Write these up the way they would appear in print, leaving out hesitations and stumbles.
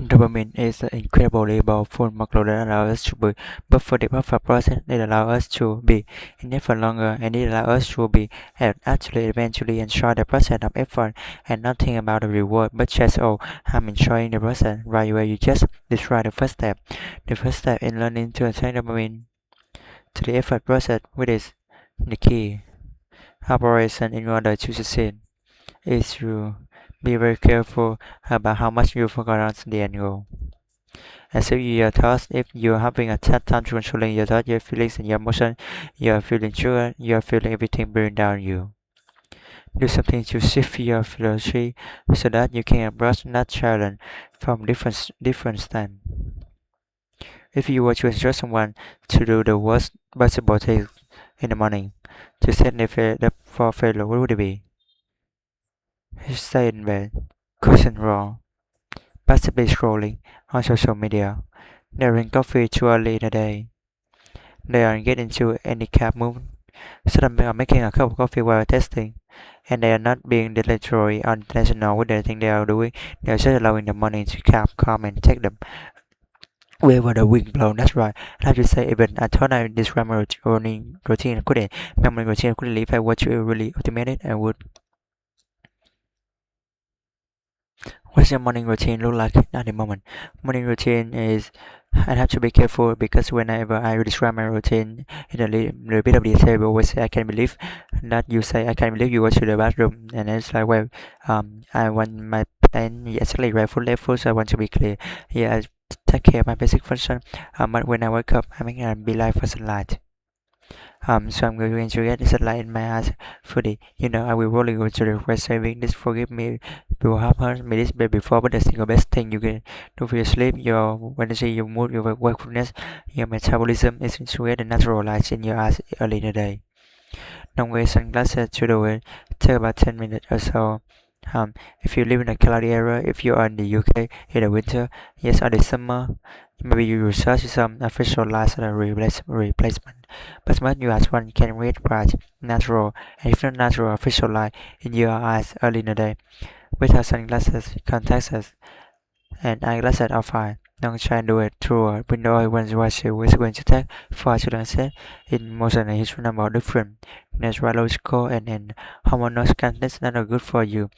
Dopamine is an incredibly powerful molecule that allows us to be buffer the buffer process. It allows us to be in effort longer, and it allows us to be actually eventually enjoy the process of effort and not think about the reward, but just I'm enjoying the process. Right where you just describe the first step. The first step in learning to attach dopamine to the effort process, which is the key operation in order to succeed, is to be very careful about how much you focus on the end goal. As if your thoughts, if you're having a tough time controlling your thoughts, your feelings, and your emotions, you're feeling triggered, you're feeling everything burning down you. Do something to shift your philosophy so that you can approach that challenge from different stand. If you were to instruct someone to do the worst possible thing in the morning to set the for failure, what would it be? Stay in bed, cushion roll, passively scrolling on social media, drinking coffee too early in the day. They are getting into any cap movement. Some are making a cup of coffee while testing, and they are not being dilatory or intentional with the thing they are doing. They are just allowing the money to come and take them wherever the wind blows. That's right. I have to say, even I thought I described my routine couldn't. My morning routine couldn't. If I were to really automate it, I would. What's your morning routine look like at the moment? Morning routine is I have to be careful because whenever I describe my routine in a little bit of detail, I always say I can't believe that you say I can't believe you go to the bathroom, and it's like well, I want my plan exactly right foot left foot, so I want to be clear. Yeah, I take care of my basic function. But when I wake up, I make a beeline for sunlight. So I'm going to get this light in my eyes fully. I will really go to the request saving this forgive me. You have heard me this before, but the single best thing you can do for your sleep, your energy, your mood, your wakefulness, your metabolism is to get the natural light in your eyes early in the day. Don't wear sunglasses to do it. Take about 10 minutes or so. If you live in a cloudy area, if you are in the UK in the winter, yes, or the summer, maybe you research some official lights or replacement. But what you as one can read bright, natural, and if not natural, official light in your eyes early in the day. Without sunglasses, contacts, and eyeglasses are fine. Don't try and do it through a window when you watch it. It's going to take far too long set in motion and huge number of different neurological and hormonal contents that are good for you.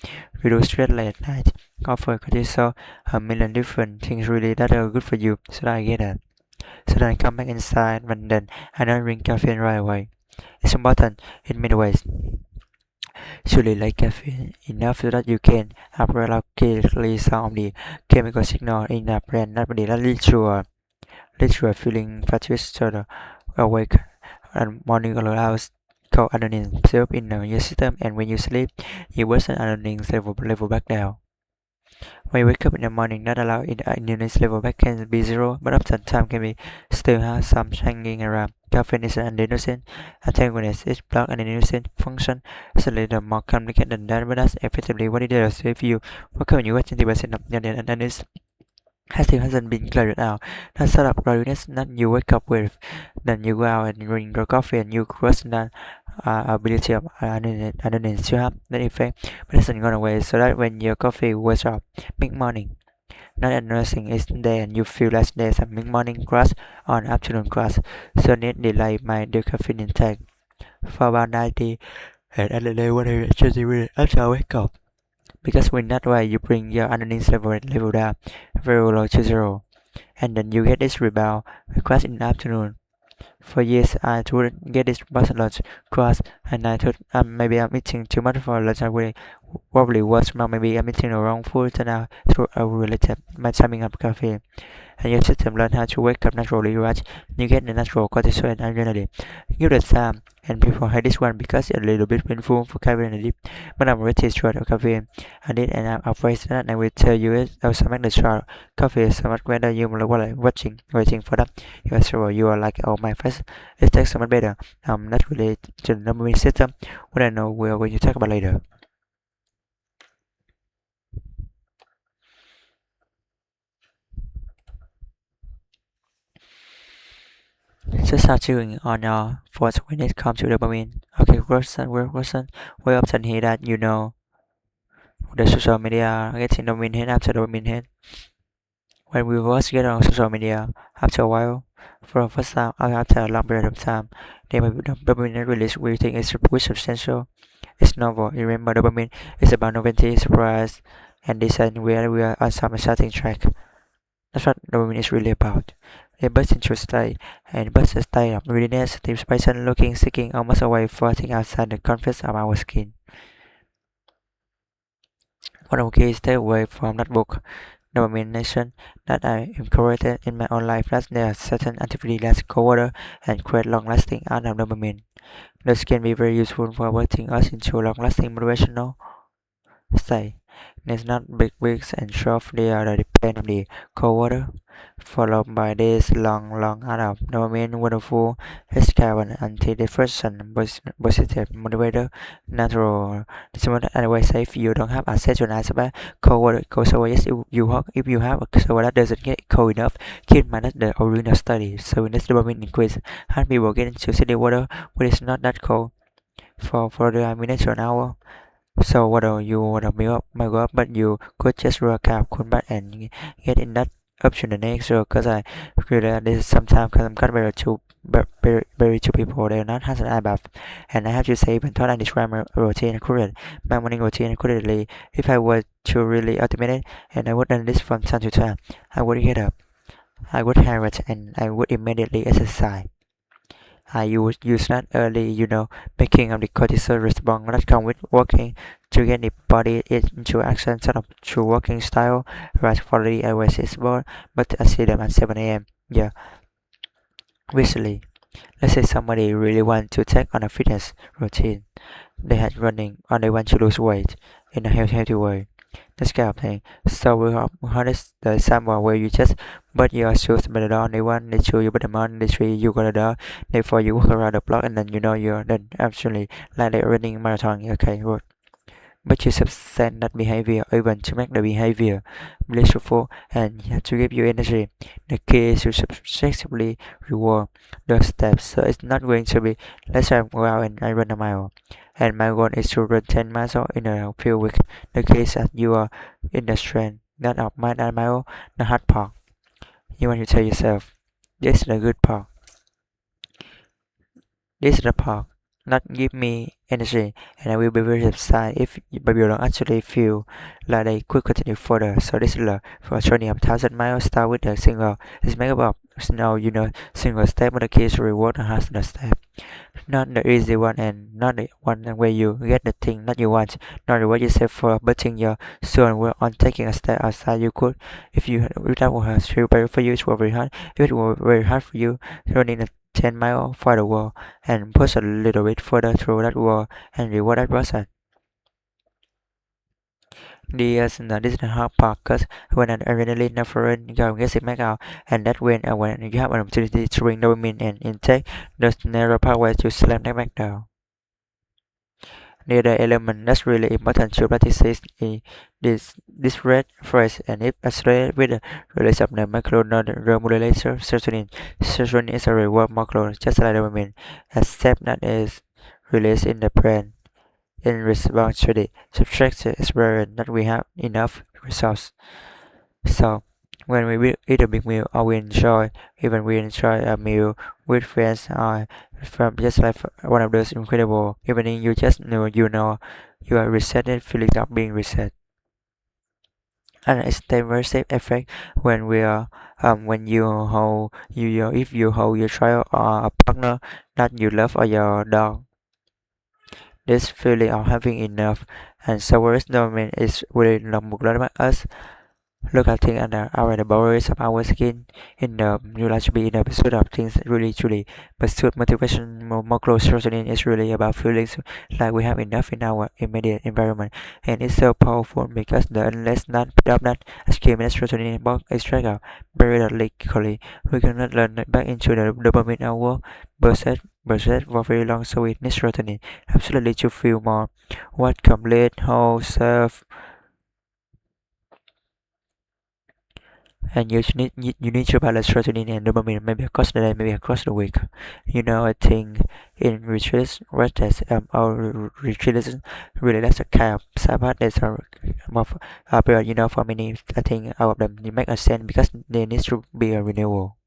Reduce stress late at night. Offer cortisol, a million different things really that are good for you. So that I get it. So then I come back inside and then I don't drink caffeine right away. It's important in many ways. Surely like caffeine enough so that you can appropriately some of the chemical signal in the brain that leads to a feeling fatigued sort of awake and morning allows called adenine build up in your system, and when you sleep you worsen adenine level back down. When you wake up in the morning, not allow adenine level back can be zero, but often time can be still have some hanging around. Caffeine is an adenosine antagonist. It blocks adenosine function. It's a little more complicated than that, but that's effectively what it does. So if you wake up and you watch 20% of your adenosine hasn't been cleared out. That sort of cloudiness that you wake up with, then you go out and drink your coffee and you cross that ability of adenine to have that effect, but it hasn't gone away. So that when your coffee wakes up mid-morning, not addressing is there and you feel like there's a mid-morning crash or an afternoon crash, so need delay my caffeine intake for about 90 and at the day when I actually really after I wake up. Because when that way you bring your adenine level down very low to zero, and then you get this rebound crash in the afternoon. For years I wouldn't get this lunch crash, and I thought maybe I'm eating too much for lunch. I really probably was wrong. Maybe I'm eating the wrong food, and I through related my timing of caffeine. And your system learn how to wake up naturally, right? You get the natural cortisol and adrenaline. Give it time, and people hate this one because it's a little bit painful for caffeine and deep. But I'm already tried of caffeine. I did, and I'm afraid that I will tell you it. Also, make the trial. Coffee is so much better. You will like waiting for that. You are sure you are like, oh my face, it tastes so much better. Not related to the numbering system. What I know we are going to talk about later. So start chewing on your thoughts when it comes to dopamine. Okay, question. Why often hear that the social media getting dopamine hit after dopamine hit? When we first get on social media, after a while, for the first time, or after a long period of time, the dopamine release we think is pretty substantial. It's novel. You remember, dopamine is about novelty, surprise, and design where we are on some exciting track. That's what dopamine is really about. It bursts into a state, and bursts a state of readiness, anticipation, looking, seeking, almost away, floating outside the confines of our skin. One of the keys takeaway from that book, denomination, that I incorporated in my own life, that there are certain activities that co-order and create long-lasting out of dopamine. This can be very useful for putting us into long-lasting motivational state. It's not big weeks and short, they are the depend of the co-order, followed by days long out of dopamine, wonderful, escaping antidepressant, positive motivator, natural. Someone otherwise say if you don't have access to an iceberg, cold water goes away. Yes, if you have a cold that doesn't get cold enough, keep in mind that the original study. So when this dopamine increase, how people get into city water when it's not that cold for the minutes to an hour. So whether you wanna make up, but you could just work out, come back and get in that option the next year. Cause I really this is sometimes cause I'm compared to very two people they're not has an about, and I have to say even thought I describe my routine accurately, my morning routine accurately. If I were to really automate it, and I would done this from time to time, I would get up, I would hydrate, and I would immediately exercise. I use that early, making up the cortisol response that come with working to get the body into action sort of through working style, right for the iOS is bored, but I see them at 7 a.m. Yeah, recently, let's say somebody really want to take on a fitness routine. They had running or they want to lose weight in a healthy way. This kind of thing. So we have harness the example where you just put your shoes by the door, day one, day two you put them on, day three you go to the door, day four you walk around the block and then you're then absolutely like the running marathon. Okay, good. But you sustain that behavior even to make the behavior blissful and to give you energy. The key is to successfully reward those steps. So it's not going to be let's say I go out and I run a mile. And my goal is to run 10 miles in a few weeks. The key is that you are in the strength, not of my that mile, the hard part. You want to tell yourself, this is the good part. This is the part not give me energy, and I will be very upset if you don't actually feel like they could continue further. So this is for journey of 1,000 miles. Start with a single. Let's make about single step, but the key is to reward and has the step. Not the easy one and not the one where you get the thing that you want. Not reward yourself for putting your soul work on taking a step outside you could. If that was feel better for you, it was very hard. If it was very hard for you, running a 10 mile for the wall and push a little bit further through that wall and reward that process. This is the hard part because when an adrenaline nephron gets it back out, and that when you have an opportunity to bring dopamine and intake those narrow pathways to slam them back down. The other element that's really important to practice is this red phrase and if associated with the release of the macroneuromodulator serotonin. Serotonin is a reward molecule just like dopamine, except that is released in the brain in response to the subtractive experience that we have enough resources. So when we eat a big meal or we enjoy a meal with friends or from just like one of those incredible evening you just you are resetting feeling of being reset. And it's the immersive effect when we are when you hold if you hold your child or a partner that you love or your dog, this feeling of having enough and so whereas dopamine is really not about us. Look at things under our the boundaries of our skin in the you like to be in the pursuit of things really truly pursuit motivation more close serotonin is really about feelings like we have enough in our immediate environment and it's so powerful because the unless not put up that accumulated serotonin box is tracked out periodically we cannot learn back into the dopamine our burst for very long so we need serotonin absolutely to feel more what complete whole self and you need to balance serotonin and dopamine maybe across the day, maybe across the week. I think in retreats, rest days, our retreats really that's a kind of Sabbath days are more period. For many, I think all of them they make a sense because they need to be a renewal.